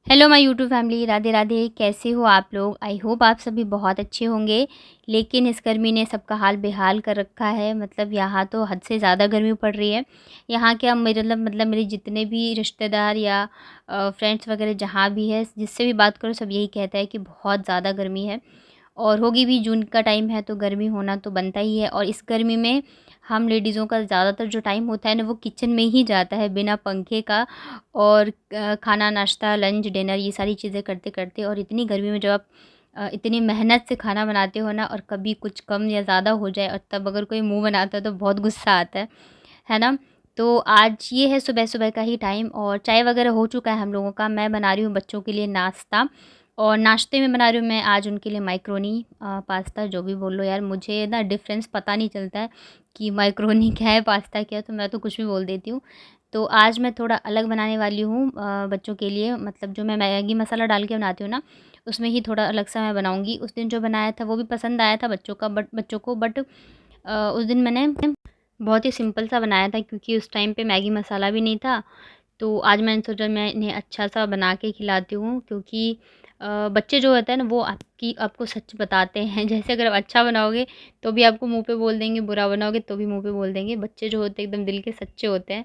Hello my YouTube family, Radhe Radhe. कैसे हो आप लोग? आई होप आप सभी बहुत अच्छे होंगे। लेकिन इस गर्मी ने सबका हाल बेहाल कर रखा है। मतलब यहाँ तो हद से ज़्यादा गर्मी पड़ रही है। यहाँ के अब मेरे जितने भी रिश्तेदार या फ्रेंड्स वगैरह जहाँ भी है, जिससे भी बात करो सब यही कहता है कि बहुत ज़्यादा गर्मी है। और होगी भी, जून का टाइम है तो गर्मी होना तो बनता ही है। और इस गर्मी में हम लेडीज़ों का ज़्यादातर जो टाइम होता है ना, वो किचन में ही जाता है बिना पंखे का। और खाना, नाश्ता, लंच, डिनर ये सारी चीज़ें करते-करते, और इतनी गर्मी में जब आप इतनी मेहनत से खाना बनाते हो ना, और कभी कुछ कम या ज़्यादा हो जाए और तब अगर कोई मुँह बनाता है तो बहुत गुस्सा आता है ना? तो आज ये है सुबह-सुबह का ही टाइम, और चाय वगैरह हो चुका है हम लोगों का। मैं बना रही हूँ बच्चों के लिए नाश्ता, और नाश्ते में बना रही हूँ मैं आज उनके लिए मैक्रोनी पास्ता, जो भी बोल लो यार। मुझे ना डिफ़रेंस पता नहीं चलता है कि मैक्रोनी क्या है, पास्ता क्या है, तो मैं तो कुछ भी बोल देती हूँ। तो आज मैं थोड़ा अलग बनाने वाली हूँ बच्चों के लिए। मतलब जो मैं मैगी मसाला डाल के बनाती हूँ ना, उसमें ही थोड़ा अलग सा मैं बनाऊँगी। उस दिन जो बनाया था वो भी पसंद आया था बच्चों को, बट उस दिन मैंने बहुत ही सिंपल सा बनाया था, क्योंकि उस टाइम पे मैगी मसाला भी नहीं था। तो आज मैंने सोचा मैं इन्हें अच्छा सा बना के खिलाती हूँ, क्योंकि बच्चे जो होते हैं ना, वो आपको सच बताते हैं। जैसे अगर आप अच्छा बनाओगे तो भी आपको मुँह पे बोल देंगे, बुरा बनाओगे तो भी मुँह पे बोल देंगे। बच्चे जो होते हैं एकदम दिल के सच्चे होते हैं।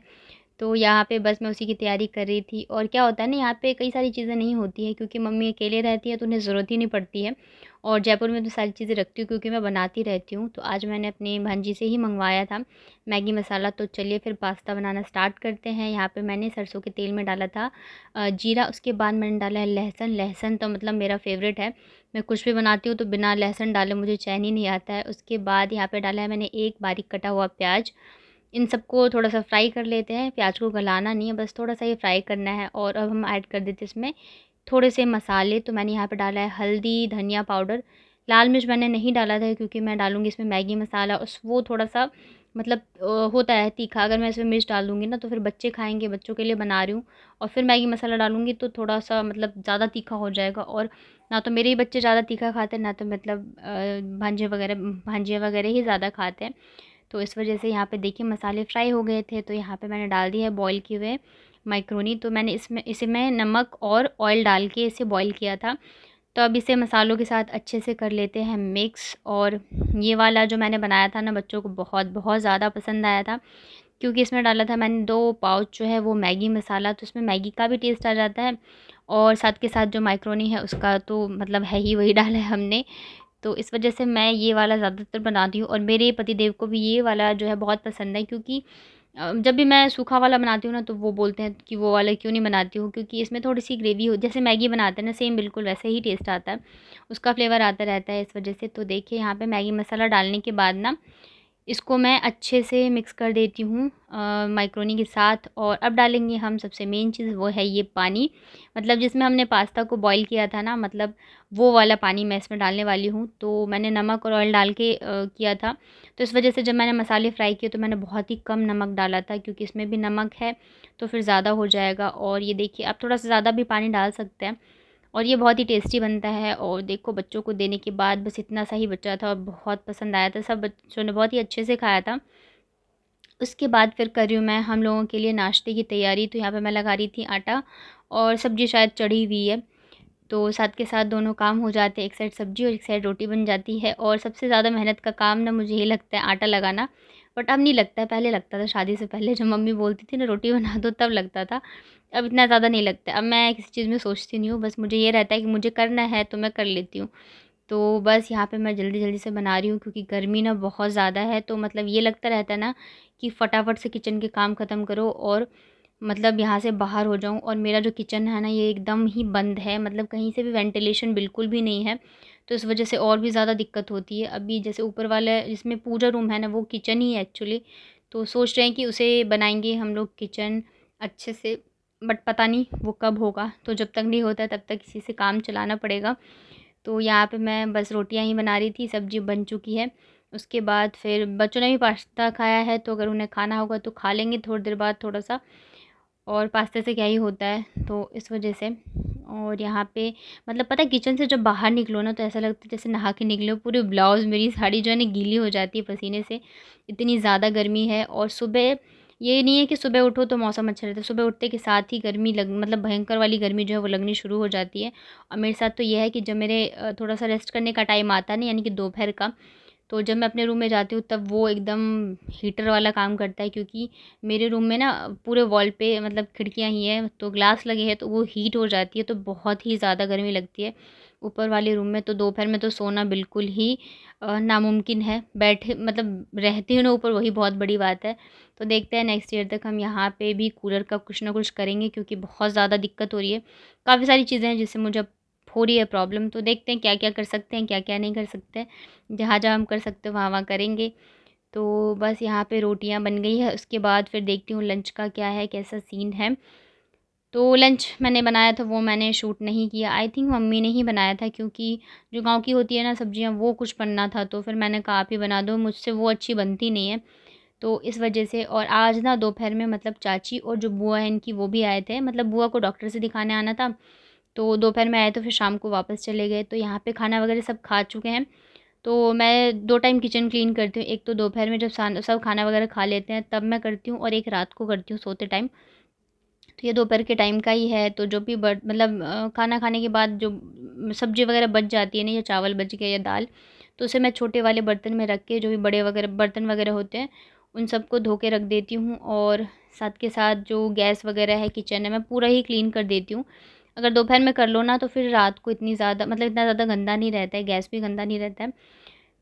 तो यहाँ पे बस मैं उसी की तैयारी कर रही थी। और क्या होता है ना, यहाँ पे कई सारी चीज़ें नहीं होती हैं, क्योंकि मम्मी अकेले रहती है तो उन्हें ज़रूरत ही नहीं पड़ती है। और जयपुर में तो सारी चीज़ें रखती हूँ, क्योंकि मैं बनाती रहती हूँ। तो आज मैंने अपनी भांजी से ही मंगवाया था मैगी मसाला। तो चलिए फिर पास्ता बनाना स्टार्ट करते हैं। यहाँ पे मैंने सरसों के तेल में डाला था जीरा, उसके बाद मैंने डाला है लहसुन। लहसुन तो मतलब मेरा फ़ेवरेट है। मैं कुछ भी बनाती हूँ तो बिना लहसुन डाले मुझे चैन ही नहीं आता है। उसके बाद यहाँ पे डाला है मैंने एक बारीक कटा हुआ प्याज। इन सबको थोड़ा-सा फ्राई कर लेते हैं। प्याज को गलाना नहीं है, बस थोड़ा-सा ही फ्राई करना है। और अब हम ऐड कर देते हैं इसमें थोड़े से मसाले। तो मैंने यहाँ पे डाला है हल्दी, धनिया पाउडर। लाल मिर्च मैंने नहीं डाला था, क्योंकि मैं डालूँगी इसमें मैगी मसाला, उस वो थोड़ा-सा मतलब होता है तीखा। अगर मैं इसमें मिर्च डाल दूँगी ना तो फिर बच्चे खाएँगे, बच्चों के लिए बना रही हूँ। और फिर मैगी मसाला डालूँगी तो थोड़ा-सा मतलब ज़्यादा तीखा हो जाएगा। और ना तो मेरे ही बच्चे ज़्यादा तीखा खाते हैं, ना तो मतलब भांजिया वगैरह ही ज़्यादा खाते हैं। तो इस वजह से यहाँ पे देखिए मसाले फ्राई हो गए थे, तो यहाँ पे मैंने डाल दिया है बॉईल किए हुए मैक्रोनी। तो मैंने इसे मैं नमक और ऑयल डाल के इसे बॉईल किया था। तो अब इसे मसालों के साथ अच्छे से कर लेते हैं मिक्स। और ये वाला जो मैंने बनाया था ना, बच्चों को बहुत बहुत ज़्यादा पसंद आया था, क्योंकि इसमें डाला था मैंने 2 पाउच जो है वो मैगी मसाला। तो इसमें मैगी का भी टेस्ट आ जाता है, और साथ के साथ जो मैक्रोनी है उसका तो मतलब है ही, वही डाला है हमने। तो इस वजह से मैं ये वाला ज़्यादातर बनाती हूँ, और मेरे पतिदेव को भी ये वाला जो है बहुत पसंद है। क्योंकि जब भी मैं सूखा वाला बनाती हूँ ना, तो वो बोलते हैं कि वो वाला क्यों नहीं बनाती हूँ, क्योंकि इसमें थोड़ी-सी ग्रेवी हो, जैसे मैगी बनाते हैं ना सेम बिल्कुल वैसे ही टेस्ट आता है। उसका फ्लेवर आता रहता है इस वजह से। तो देखिए यहाँ पे मैगी मसाला डालने के बाद ना, इसको मैं अच्छे से मिक्स कर देती हूँ मैक्रोनी के साथ। और अब डालेंगे हम सबसे मेन चीज़, वो है ये पानी। मतलब जिसमें हमने पास्ता को बॉईल किया था ना, मतलब वो वाला पानी मैं इसमें डालने वाली हूँ। तो मैंने नमक और ऑयल डाल के किया था। तो इस वजह से जब मैंने मसाले फ्राई किए तो मैंने बहुत ही कम नमक डाला था, क्योंकि इसमें भी नमक है तो फिर ज़्यादा हो जाएगा। और ये देखिए आप थोड़ा सा ज़्यादा भी पानी डाल सकते हैं, और ये बहुत ही टेस्टी बनता है। और देखो बच्चों को देने के बाद बस इतना सा ही बचा था, और बहुत पसंद आया था, सब बच्चों ने बहुत ही अच्छे से खाया था। उसके बाद फिर कर रही हूँ मैं हम लोगों के लिए नाश्ते की तैयारी। तो यहाँ पे मैं लगा रही थी आटा, और सब्ज़ी शायद चढ़ी हुई है। तो साथ के साथ दोनों काम हो जाते हैं, एक साइड सब्ज़ी और एक साइड रोटी बन जाती है। और सबसे ज़्यादा मेहनत का काम ना मुझे ये लगता है आटा लगाना। बट अब नहीं लगता है, पहले लगता था शादी से पहले, जब मम्मी बोलती थी ना रोटी बना दो तब लगता था। अब इतना ज़्यादा नहीं लगता है। अब मैं किसी चीज़ में सोचती नहीं हूँ, बस मुझे ये रहता है कि मुझे करना है तो मैं कर लेती हूँ। तो बस यहाँ पे मैं जल्दी-जल्दी से बना रही हूँ, क्योंकि गर्मी ना बहुत ज़्यादा है। तो मतलब ये लगता रहता है ना कि फटाफट से किचन के काम ख़त्म करो, और मतलब यहाँ से बाहर हो जाऊँ। और मेरा जो किचन है ना, ये एकदम ही बंद है, मतलब कहीं से भी वेंटिलेशन बिल्कुल भी नहीं है। तो इस वजह से और भी ज़्यादा दिक्कत होती है। अभी जैसे ऊपर वाला जिसमें पूजा रूम है ना, वो किचन ही है एक्चुअली। तो सोच रहे हैं कि उसे बनाएँगे हम लोग किचन अच्छे से, बट पता नहीं वो कब होगा। तो जब तक नहीं होता है तब तक इसी से काम चलाना पड़ेगा। तो यहाँ पे मैं बस रोटियाँ ही बना रही थी, सब्ज़ी बन चुकी है। उसके बाद फिर बच्चों ने भी पास्ता खाया है, तो अगर उन्हें खाना होगा तो खा लेंगे थोड़ी देर बाद थोड़ा-सा। और पास्ते से क्या ही होता है, तो इस वजह से। और यहाँ पे मतलब पता है, किचन से जब बाहर निकलो ना तो ऐसा लगता है जैसे नहा के निकले हो। पूरे ब्लाउज़, मेरी साड़ी जो है ना गीली हो जाती है पसीने से, इतनी ज़्यादा गर्मी है। और सुबह ये नहीं है कि सुबह उठो तो मौसम अच्छा रहता है, सुबह उठते के साथ ही गर्मी लग मतलब भयंकर वाली गर्मी जो है वो लगनी शुरू हो जाती है। और मेरे साथ तो ये है कि जब मेरे थोड़ा-सा रेस्ट करने का टाइम आता है ना, यानी कि दोपहर का, तो जब मैं अपने रूम में जाती हूँ तब वो एकदम हीटर वाला काम करता है, क्योंकि मेरे रूम में ना पूरे वॉल पे मतलब खिड़कियाँ ही हैं तो ग्लास लगे हैं, तो वो हीट हो जाती है, तो बहुत ही ज़्यादा गर्मी लगती है ऊपर वाले रूम में। तो दोपहर में तो सोना बिल्कुल ही नामुमकिन है। बैठे मतलब रहती हूँ ना ऊपर, वही बहुत बड़ी बात है। तो देखते हैं नेक्स्ट ईयर तक हम यहाँ पे भी कूलर का कुछ ना कुछ करेंगे, क्योंकि बहुत ज़्यादा दिक्कत हो रही है। काफ़ी सारी चीज़ें हैं जिससे मुझे अब हो रही है प्रॉब्लम, तो देखते हैं क्या-क्या कर सकते हैं, क्या-क्या नहीं कर सकते। जहाँ-जहाँ हम कर सकते हैं वहाँ-वहाँ करेंगे। तो बस यहाँ पे रोटियाँ बन गई है, उसके बाद फिर देखती हूँ लंच का क्या है, कैसा सीन है। तो लंच मैंने बनाया था वो मैंने शूट नहीं किया, आई थिंक मम्मी ने ही बनाया था, क्योंकि जो गाँव की होती है ना सब्जियाँ वो कुछ बनना था, तो फिर मैंने कहा आप ही बना दो, मुझसे वो अच्छी बनती नहीं है। तो इस वजह से, और आज ना दोपहर में मतलब चाची और जो बुआ है इनकी वो भी आए थे, मतलब बुआ को डॉक्टर से दिखाने आना था। तो दोपहर में आए तो फिर शाम को वापस चले गए, तो यहाँ पे खाना वगैरह सब खा चुके हैं। तो मैं 2 टाइम किचन क्लीन करती हूँ, एक तो दोपहर में जब सब खाना वगैरह खा लेते हैं तब मैं करती हूँ, और एक रात को करती हूँ सोते टाइम। तो ये दोपहर के टाइम का ही है, तो जो भी मतलब खाना खाने के बाद जो सब्ज़ी वगैरह बच जाती है ना, या चावल बच गया या दाल, तो उसे मैं छोटे वाले बर्तन में रख के, जो भी बड़े वगैरह बर्तन वगैरह होते हैं उन सबको धो के रख देती हूँ, और साथ के साथ जो गैस वगैरह है, किचन है, मैं पूरा ही क्लीन कर देती हूँ। अगर दोपहर में कर लो ना तो फिर रात को इतनी ज़्यादा मतलब इतना ज़्यादा गंदा नहीं रहता है, गैस भी गंदा नहीं रहता है।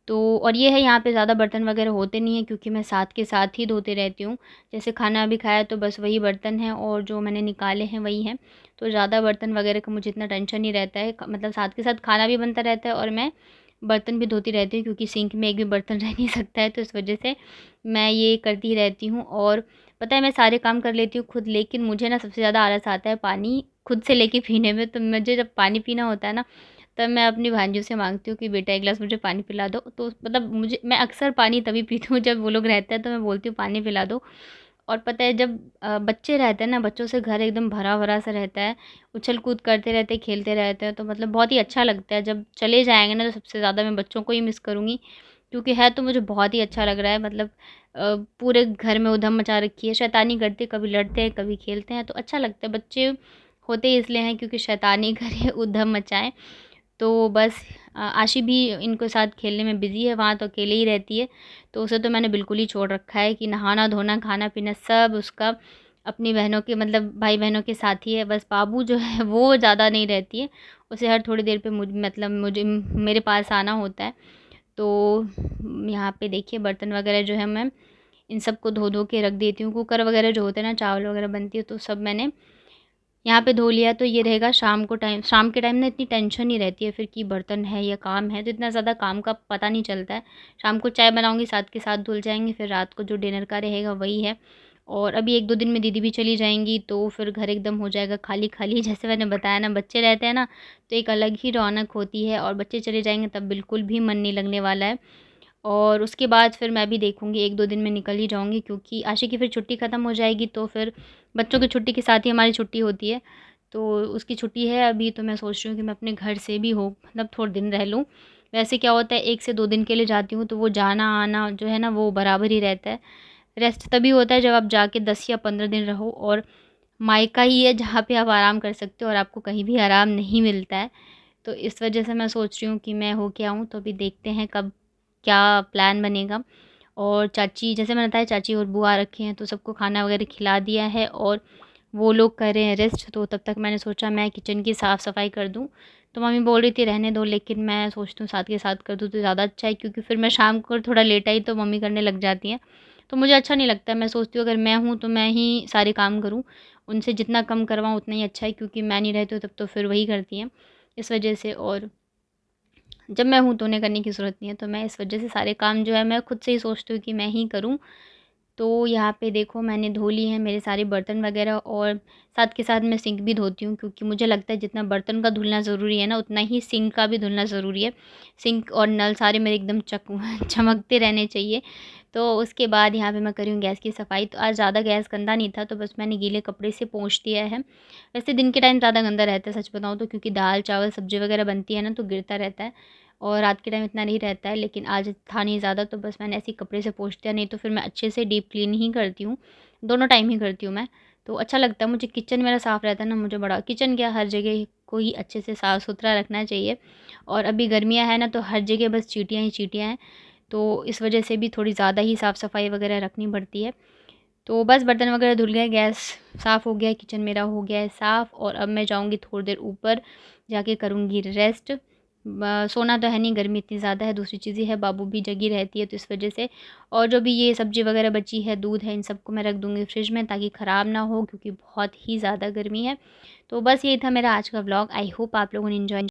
तो और ये है यहाँ पे ज़्यादा बर्तन वगैरह होते नहीं हैं, क्योंकि मैं साथ के साथ ही धोते रहती हूँ। जैसे खाना अभी खाया तो बस वही बर्तन हैं, और जो मैंने निकाले हैं वही हैं। तो ज़्यादा बर्तन वगैरह का मुझे इतना टेंशन नहीं रहता है। मतलब साथ के साथ खाना भी बनता रहता है और मैं बर्तन भी धोती रहती हूँ, क्योंकि सिंक में एक भी बर्तन रह नहीं सकता है, तो इस वजह से मैं ये करती रहती हूँ। और पता है मैं सारे काम कर लेती हूँ खुद, लेकिन मुझे ना सबसे ज़्यादा आलस आता है पानी खुद से लेके पीने में। तो मुझे जब पानी पीना होता है ना, तब मैं अपनी भांजियों से माँगती हूँ कि बेटा 1 गिलास मुझे पानी पिला दो। तो मतलब मुझे मैं अक्सर पानी तभी पीती हूँ जब वो लोग रहते हैं, तो मैं बोलती हूँ पानी पिला दो। और पता है जब बच्चे रहते हैं ना, बच्चों से घर एकदम भरा-भरा सा रहता है, उछल-कूद करते रहते हैं, खेलते रहते हैं, तो मतलब बहुत ही अच्छा लगता है। जब चले जाएँगे ना तो सबसे ज़्यादा मैं बच्चों को ही मिस करूँगी, क्योंकि है तो मुझे बहुत ही अच्छा लग रहा है। मतलब पूरे घर में उधम मचा रखी है, शैतानी करते, कभी लड़ते हैं, कभी खेलते हैं, तो अच्छा लगता है। बच्चे होते ही इसलिए हैं क्योंकि शैतानी करें, उधम मचाएँ। तो बस आशी भी इनके साथ खेलने में बिज़ी है, वहाँ तो अकेले ही रहती है। तो उसे तो मैंने बिल्कुल ही छोड़ रखा है कि नहाना-धोना, खाना-पीना सब उसका अपनी बहनों के मतलब भाई-बहनों के साथ ही है। बस बाबू जो है वो ज़्यादा नहीं रहती है, उसे हर थोड़ी देर पे मुझे मेरे पास आना होता है। तो यहाँ पे देखिए बर्तन वगैरह जो है मैं इन सबको धो-धो के रख देती हूँ। कुकर वगैरह जो होते हैं ना, चावल वगैरह बनती है, तो सब मैंने यहाँ पे धो लिया। तो ये रहेगा शाम के टाइम ना इतनी टेंशन नहीं रहती है फिर कि बर्तन है या काम है, तो इतना ज़्यादा काम का पता नहीं चलता है। शाम को चाय बनाऊँगी, साथ के साथ धुल जाएँगे, फिर रात को जो डिनर का रहेगा वही है। और अभी 1-2 दिन में दीदी भी चली जाएँगी, तो फिर घर एकदम हो जाएगा खाली-खाली। जैसे मैंने बताया ना, बच्चे रहते हैं ना तो एक अलग ही रौनक होती है, और बच्चे चले जाएँगे तब बिल्कुल भी मन नहीं लगने वाला है। और उसके बाद फिर मैं भी देखूँगी, 1-2 दिन में निकल ही जाऊँगी, क्योंकि आशी की फिर छुट्टी ख़त्म हो जाएगी, तो फिर बच्चों की छुट्टी के साथ ही हमारी छुट्टी होती है। तो उसकी छुट्टी है अभी, तो मैं सोच रही हूँ कि मैं अपने घर से भी हो मतलब थोड़े दिन रह लूँ। वैसे क्या होता है 1 से 2 दिन के लिए जाती हूँ, तो वो जाना-आना जो है ना वो बराबर ही रहता है। रेस्ट तभी होता है जब आप जाके 10 या 15 दिन रहो, और मायका ही है जहाँ पे आप आराम कर सकते हो, और आपको कहीं भी आराम नहीं मिलता है। तो इस वजह से मैं सोच रही हूँ कि मैं हो के आऊँ, तो अभी देखते हैं कब क्या प्लान बनेगा। और चाची, जैसे मैंने बताया, चाची और बुआ आ रखे हैं, तो सबको खाना वगैरह खिला दिया है, और वो लोग कर रहे हैं रेस्ट, तो तब तक मैंने सोचा मैं किचन की साफ़-सफ़ाई कर दूँ। तो मम्मी बोल रही थी रहने दो, लेकिन मैं सोचती हूँ साथ के साथ कर दूँ तो ज़्यादा अच्छा है, क्योंकि फिर मैं शाम को थोड़ा लेट आई तो मम्मी करने लग जाती हैं। तो मुझे अच्छा नहीं लगता, मैं सोचती हूँ अगर मैं हूँ तो मैं ही सारे काम करूँ, उनसे जितना कम करवाऊँ उतना ही अच्छा है, क्योंकि मैं नहीं रहती हूँ तब तो फिर वही करती हैं। इस वजह से, और जब मैं हूँ तो उन्हें करने की ज़रूरत नहीं है, तो मैं इस वजह से सारे काम जो है मैं खुद से ही सोचती हूँ कि मैं ही करूँ। तो यहाँ पे देखो मैंने धो लिए हैं मेरे सारे बर्तन वगैरह, और साथ के साथ मैं सिंक भी धोती हूँ, क्योंकि मुझे लगता है जितना बर्तन का धुलना ज़रूरी है ना, उतना ही सिंक का भी धुलना ज़रूरी है। सिंक और नल सारे मेरे एकदम चमकते रहने चाहिए। तो उसके बाद यहाँ पे मैं कर रही हूँ गैस की सफाई। तो आज ज़्यादा गैस गंदा नहीं था, तो बस मैंने गीले कपड़े से पोंछ दिया है। वैसे दिन के टाइम ज़्यादा गंदा रहता है सच बताऊँ तो, क्योंकि दाल चावल सब्ज़ी वगैरह बनती है ना तो गिरता रहता है, और रात के टाइम इतना नहीं रहता है। लेकिन आज था नहीं ज़्यादा, तो बस मैंने ऐसे ही कपड़े से पोंछ दिया, नहीं तो फिर मैं अच्छे से डीप क्लीन ही करती हूँ। दोनों टाइम ही करती हूँ मैं। तो अच्छा लगता है मुझे, किचन मेरा साफ़ रहता है ना, मुझे बड़ा, किचन क्या हर जगह को ही अच्छे से साफ़ सुथरा रखना चाहिए। और अभी गर्मियाँ हैं ना, तो हर जगह बस चींटियाँ ही चींटियाँ हैं, तो इस वजह से भी थोड़ी ज़्यादा ही साफ़ सफाई वगैरह रखनी पड़ती है। तो बस बर्तन वगैरह धुल गए, गैस साफ़ हो गया, किचन मेरा हो गया है साफ़। और अब मैं जाऊँगी थोड़ी देर ऊपर, जाके करूँगी रेस्ट। सोना तो है नहीं, गर्मी इतनी ज़्यादा है, दूसरी चीज़ ये है बाबू भी जगी रहती है तो इस वजह से। और जो भी ये सब्ज़ी वगैरह बची है, दूध है, इन सबको मैं रख दूँगी फ्रिज में ताकि ख़राब ना हो, क्योंकि बहुत ही ज़्यादा गर्मी है। तो बस यही था मेरा आज का व्लॉग। आई होप आप लोगों ने इन्जॉय